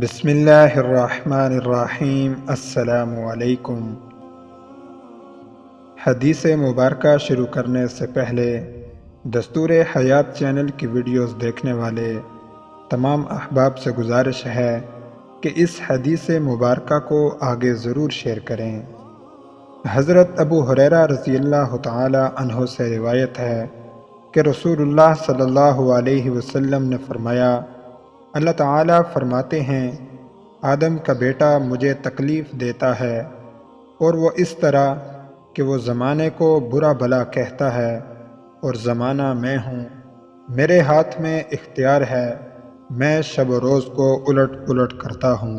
بسم اللہ الرحمن الرحیم۔ السلام علیکم۔ حدیث مبارکہ شروع کرنے سے پہلے دستور حیات چینل کی ویڈیوز دیکھنے والے تمام احباب سے گزارش ہے کہ اس حدیث مبارکہ کو آگے ضرور شیئر کریں۔ حضرت ابو ہریرہ رضی اللہ تعالی عنہ سے روایت ہے کہ رسول اللہ صلی اللہ علیہ وسلم نے فرمایا، اللہ تعالیٰ فرماتے ہیں، آدم کا بیٹا مجھے تکلیف دیتا ہے، اور وہ اس طرح کہ وہ زمانے کو برا بھلا کہتا ہے، اور زمانہ میں ہوں، میرے ہاتھ میں اختیار ہے، میں شب و روز کو الٹ پلٹ کرتا ہوں۔